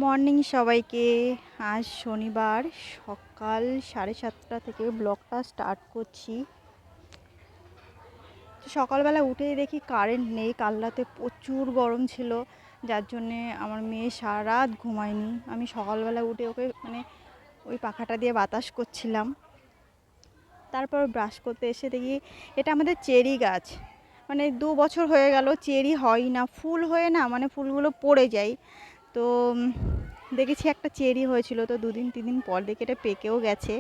Morning সবাইকে। আজ শনিবার সকাল 7:30 থেকে ব্লগটা স্টার্ট করছি। সকালবেলা উঠেই দেখি কারেন্ট নেই। কাল রাতে প্রচুর গরম ছিল, যার জন্যে আমার মেয়ে সারা রাত ঘুমায়নি। আমি সকালবেলা উঠে ওকে ওই পাখাটা দিয়ে বাতাস করছিলাম। তারপর ব্রাশ করতে এসে দেখি এটা আমাদের চেরি গাছ। 2 বছর হয়ে গেল চেরি হয় না, ফুল হয়ে না, ফুলগুলো পড়ে যায়। তো দেখেছি একটা চেরি হয়েছিল, তো 2-3 দিন পর দেখি এটা পেকেও গেছে।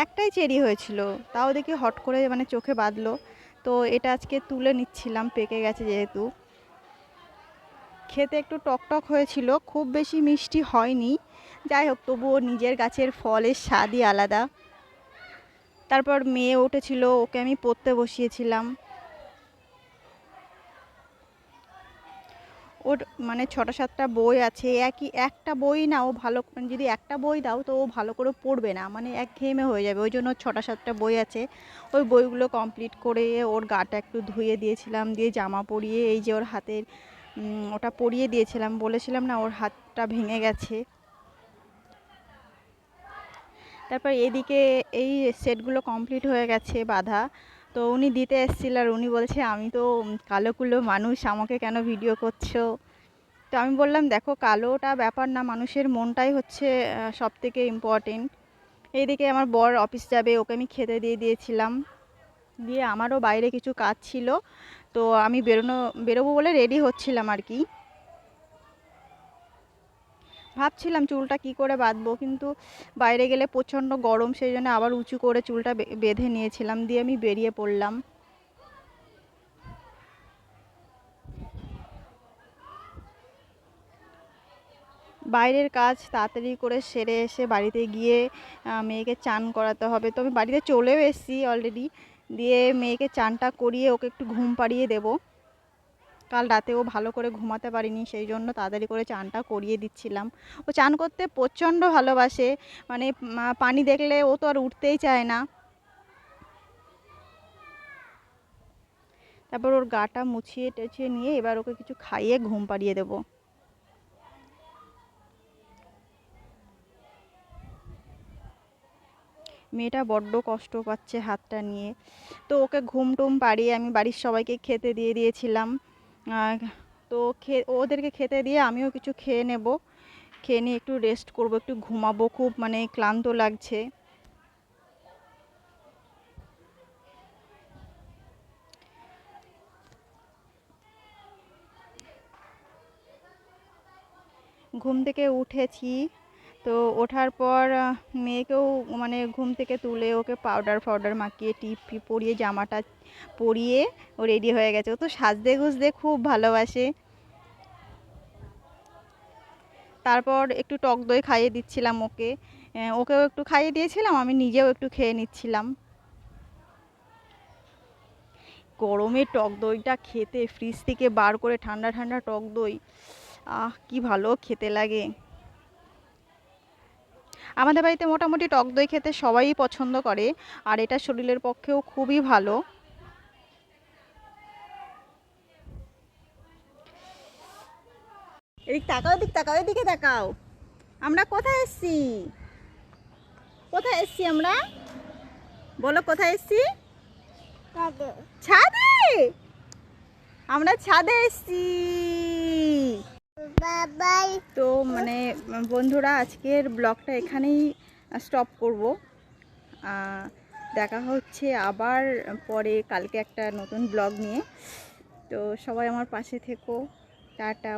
একটাই চেরি হয়েছিল, তাও দেখি হট করে চোখে বাঁধলো। তো এটা আজকে তুলে নিচ্ছিলাম, পেকে গেছে যেহেতু। খেতে একটু টকটক হয়েছিল, খুব বেশি মিষ্টি হয়নি। যাই হোক, তবুও নিজের গাছের ফলের স্বাদই আলাদা। তারপর মেয়ে উঠেছিল, ওকে আমি পড়তে বসিয়েছিলাম। ওর 6টা-7টা বই আছে, একটা বই না ও ভালো, যদি একটা বই দাও তো ও ভালো করে পড়বে না, একঘেয়েমে হয়ে যাবে। ওই জন্য 6টা-7টা বই আছে। ওই বইগুলো কমপ্লিট করে ওর গাটা একটু ধুয়ে দিয়েছিলাম, দিয়ে জামা পরিয়ে এই যে ওর হাতের ওটা পরিয়ে দিয়েছিলাম। বলেছিলাম না ওর হাতটা ভেঙে গেছে। তারপর এদিকে এই সেটগুলো কমপ্লিট হয়ে গেছে বাঁধা। তো উনি দিতে এসেছিল, আর উনি বলছে আমি তো কালো কুলো মানুষ, আমাকে কেন ভিডিও করছো। তো আমি বললাম দেখো, কালোটা ব্যাপার না, মানুষের মনটাই হচ্ছে সবথেকে ইম্পর্টেন্ট। এইদিকে আমার বর অফিস যাবে, ওকে আমি খেতে দিয়ে দিয়েছিলাম। দিয়ে আমারও বাইরে কিছু কাজ ছিল, তো আমি বেরোবো বলে রেডি হচ্ছিলাম আর কি। ভাবছিলাম চুলটা কি করে বাঁধবো, কিন্তু বাইরে গেলে প্রচণ্ড গরম, সেই জন্য আবার উঁচু করে চুলটা বেঁধে নিয়েছিলাম, দিয়ে আমি বেরিয়ে পড়লাম। বাইরের কাজ তাড়াতাড়ি করে সেরে এসে বাড়িতে গিয়ে মেয়েকে চান করাতে হবে। তো আমি বাড়িতে চলেও এসেছি অলরেডি। দিয়ে মেয়েকে চানটা করিয়ে ওকে একটু ঘুম পাড়িয়ে দেব। কাল রাতে ও ভালো করে ঘুমাতে পারিনি, সেই জন্য তাড়াতাড়ি করে চানটা করিয়ে দিচ্ছিলাম। ও চান করতে প্রচণ্ড ভালোবাসে, পানি দেখলে ও তো আর উঠতেই চায় না। তারপর ওর গাটা মুছিয়ে টেছিয়ে নিয়ে এবার ওকে কিছু খাইয়ে ঘুম পাড়িয়ে দেবো। মেয়েটা বড্ড কষ্ট পাচ্ছে হাতটা নিয়ে। তো ওকে ঘুম টুম পাড়িয়ে আমি বাড়ির সবাইকে খেতে দিয়ে দিয়েছিলাম। তো ওদেরকে খেতে দিয়ে আমিও কিছু খেয়ে নেব। খেয়ে নিয়ে একটু রেস্ট করব, একটু ঘুমাবো, খুব ক্লান্ত লাগছে। ঘুম থেকে উঠেছি, তো ওঠার পর মেয়েকেও ঘুম থেকে তুলে ওকে পাউডার ফাউডার মাখিয়ে টিপ ফিপ পরিয়ে জামাটা পরিয়ে ও রেডি হয়ে গেছে। ও তো সাজতে গুজতে খুব ভালোবাসে। তারপর একটু টক দই খাইয়ে দিচ্ছিলাম ওকে। ওকেও একটু খাইয়ে দিয়েছিলাম, আমি নিজেও একটু খেয়ে নিচ্ছিলাম। গরমে টক দইটা খেতে, ফ্রিজ থেকে বার করে ঠান্ডা ঠান্ডা টক দই, কি ভালো খেতে লাগে। আমাদের বাড়িতে মোটামুটি টক দই খেতে সবাই পছন্দ করে, আর এটা শরীরের পক্ষেও খুবই ভালো। এদিক তাকাও, এদিক তাকাও, এদিকে তাকাও। আমরা কোথায় এসছি? কোথায় এসছি আমরা? বলো কোথায় এসছি? ছাদে। আমরা ছাদে এসছি। তো বন্ধুরা, আজকের ব্লগটা এখানেই স্টপ করব। দেখা হচ্ছে আবার পরে, কালকে একটা নতুন ব্লগ নিয়ে। তো সবাই আমার পাশে থেকো। টাটা।